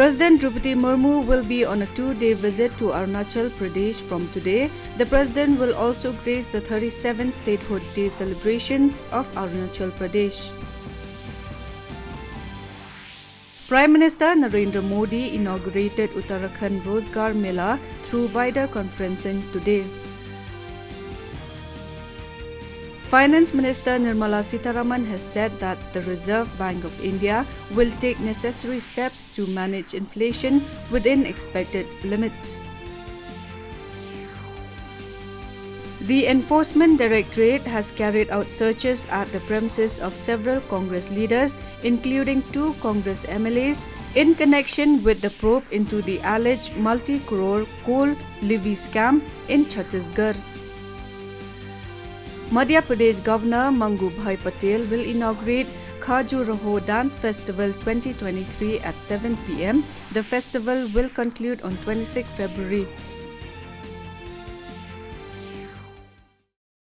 President Draupadi Murmu will be on a 2-day visit to Arunachal Pradesh from today. The President will also grace the 37th Statehood Day celebrations of Arunachal Pradesh. Prime Minister Narendra Modi inaugurated Uttarakhand Rozgar Mela through video conferencing today. Finance Minister Nirmala Sitharaman has said that the Reserve Bank of India will take necessary steps to manage inflation within expected limits. The Enforcement Directorate has carried out searches at the premises of several Congress leaders, including 2 Congress MLAs, in connection with the probe into the alleged multi-crore coal levy scam in Chhattisgarh. Madhya Pradesh Governor Mangu Bhai Patel will inaugurate Khajuraho Dance Festival 2023 at 7 p.m. The festival will conclude on 26 February.